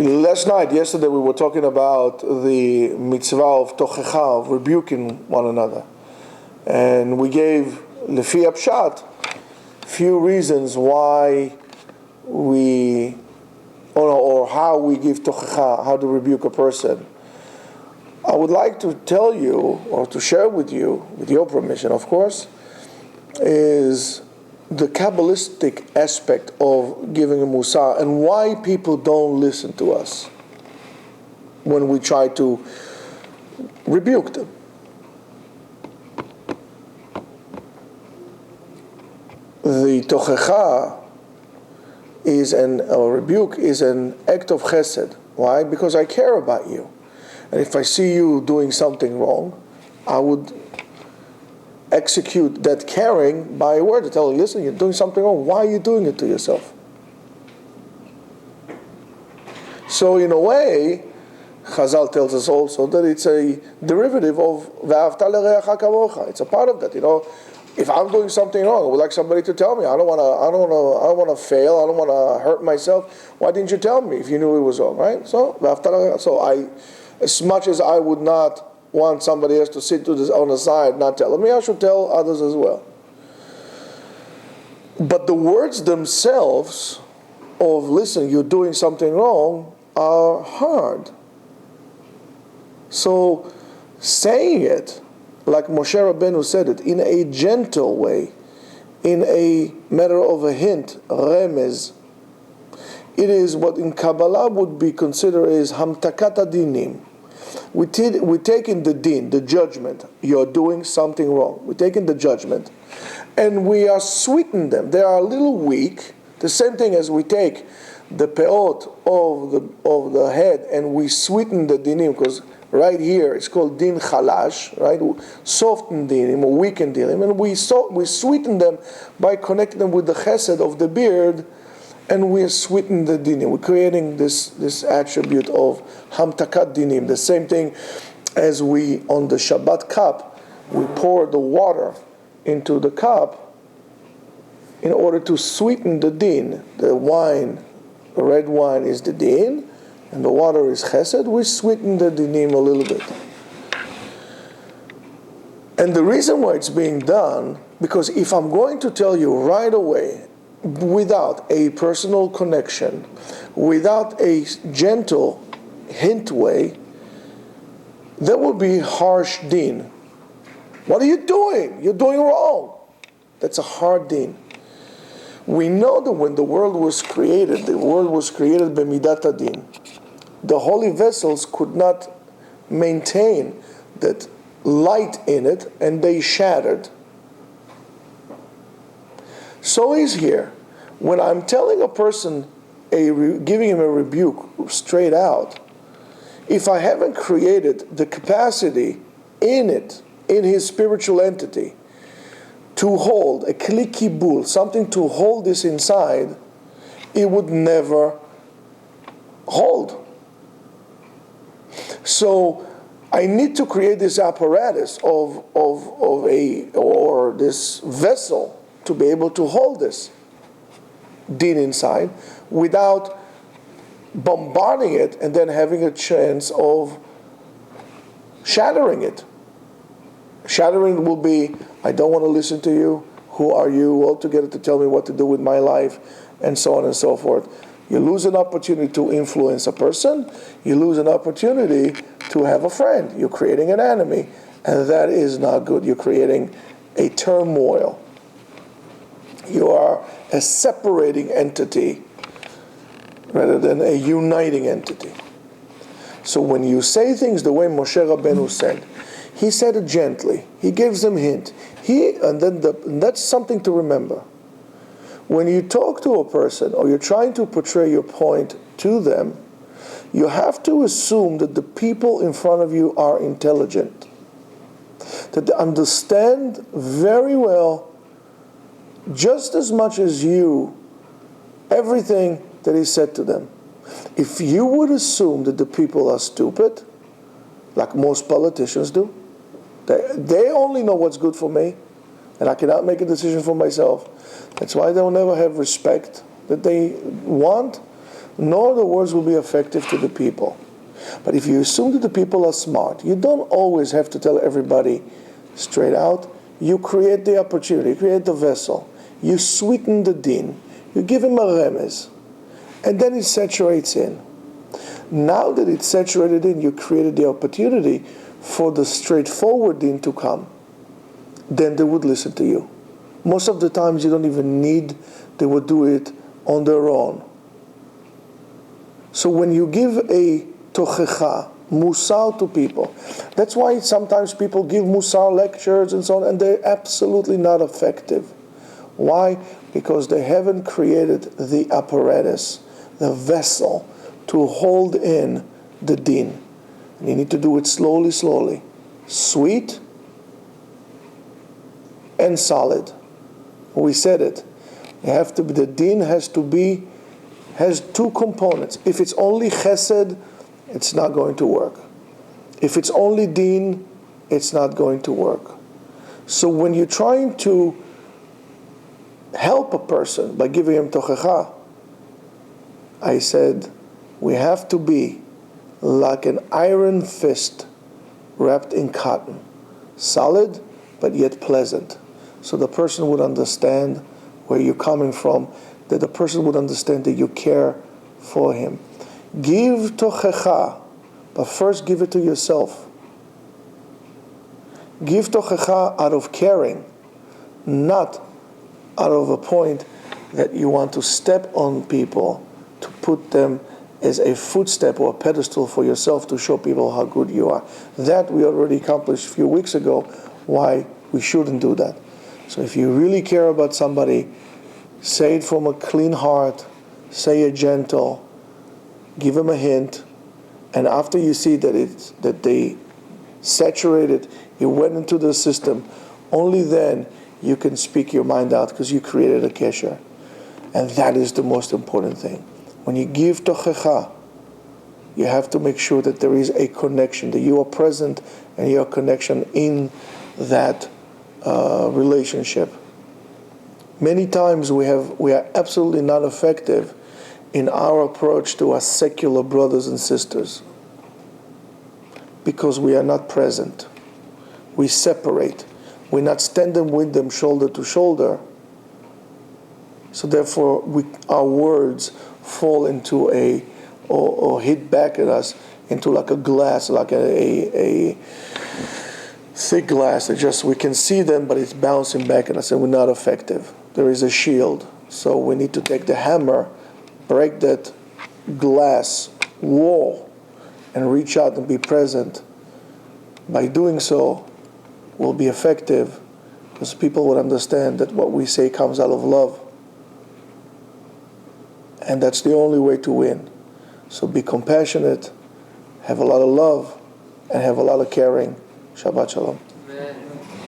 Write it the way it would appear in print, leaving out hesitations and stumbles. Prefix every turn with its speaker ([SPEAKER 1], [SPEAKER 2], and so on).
[SPEAKER 1] Yesterday, we were talking about the mitzvah of tochecha, of rebuking one another. And we gave, lefi apshat, few reasons why we, or how we give tochecha, how to rebuke a person. I would like to tell you, or to share with you, with your permission, of course, is the Kabbalistic aspect of giving a musar and why people don't listen to us when we try to rebuke them. The tochecha or rebuke is an act of chesed. Why? Because I care about you. And if I see you doing something wrong, I would execute that caring by a word to tell you, listen, you're doing something wrong. Why are you doing it to yourself? So in a way, Chazal tells us also that it's a derivative of Ve'ahavta l'reacha kamocha. It's a part of that. If I'm doing something wrong, I would like somebody to tell me. I don't want to fail. I don't want to hurt myself. Why didn't you tell me if you knew it was wrong, right? So as much as I would not want somebody else to sit on the side, not telling me, I should tell others as well. But the words themselves of, listen, you're doing something wrong, are hard. So saying it, like Moshe Rabbeinu said it, in a gentle way, in a matter of a hint, remez, it is what in Kabbalah would be considered as hamtakat dinim. We're taking the din, the judgment. You're doing something wrong. We're taking the judgment, and we are sweetening them. They are a little weak. The same thing as we take the peot of the head and we sweeten the dinim, because right here it's called din chalash, right? Soften dinim or weaken dinim, and we sweeten them by connecting them with the chesed of the beard. And we are sweetening the dinim. We're creating this attribute of hamtakat dinim. The same thing as we, on the Shabbat cup, we pour the water into the cup in order to sweeten the din. The wine, the red wine is the din, and the water is chesed. We sweeten the dinim a little bit. And the reason why it's being done, because if I'm going to tell you right away, without a personal connection, without a gentle hint way, there will be harsh din. What are you doing? You're doing wrong. That's a hard din. We know that when the world was created b'midat hadin. The holy vessels could not maintain that light in it, and they shattered. So is here. When I'm telling a person, giving him a rebuke straight out, if I haven't created the capacity in his spiritual entity, to hold a kli kibul, something to hold this inside, it would never hold. So I need to create this apparatus or this vessel to be able to hold this din inside without bombarding it and then having a chance of shattering it. Shattering will be, I don't want to listen to you, who are you altogether to tell me what to do with my life, and so on and so forth. You lose an opportunity to influence a person, you lose an opportunity to have a friend. You're creating an enemy, and that is not good. You're creating a turmoil. You are a separating entity rather than a uniting entity. So when you say things the way Moshe Rabbeinu said, he said it gently. He gives them hint. And that's something to remember. When you talk to a person or you're trying to portray your point to them, you have to assume that the people in front of you are intelligent, that they understand very well, just as much as you, everything that is said to them. If you would assume that the people are stupid, like most politicians do, they only know what's good for me, and I cannot make a decision for myself. That's why they'll never have respect that they want. nor the words will be effective to the people. But if you assume that the people are smart, you don't always have to tell everybody straight out. You create the opportunity, you create the vessel, you sweeten the din, you give him a remez, and then it saturates in. Now that it's saturated in, you created the opportunity for the straightforward din to come. Then they would listen to you. Most of the times you don't even need, they would do it on their own. So when you give a tochecha, musar to people, that's why sometimes people give musar lectures and so on, and they're absolutely not effective. Why? Because they haven't created the apparatus, the vessel, to hold in the din. And you need to do it slowly, slowly. Sweet and solid. We said it. You have to be, the din has two components. If it's only chesed, it's not going to work. If it's only din, it's not going to work. So when you're trying to help a person by giving him tochecha, I said, we have to be like an iron fist wrapped in cotton. Solid, but yet pleasant. So the person would understand where you're coming from, that the person would understand that you care for him. Give tochecha, but first give it to yourself. Give tochecha out of caring, not out of a point that you want to step on people, to put them as a footstep or a pedestal for yourself to show people how good you are. That we already accomplished a few weeks ago, why we shouldn't do that. So if you really care about somebody, say it from a clean heart, say it gentle, give them a hint, and after you see that they saturated, it went into the system, only then you can speak your mind out because you created a kesher. And that is the most important thing. When you give tochecha, you have to make sure that there is a connection, that you are present and your connection in that relationship. Many times we are absolutely not effective in our approach to our secular brothers and sisters because we are not present. We separate. We're not standing with them shoulder to shoulder. So therefore, our words fall into or hit back at us into like a glass, like a thick glass that we can see them, but it's bouncing back at us and we're not effective. There is a shield. So we need to take the hammer, break that glass wall, and reach out and be present. By doing so, we'll be effective because people would understand that what we say comes out of love. And that's the only way to win. So be compassionate, have a lot of love, and have a lot of caring. Shabbat Shalom.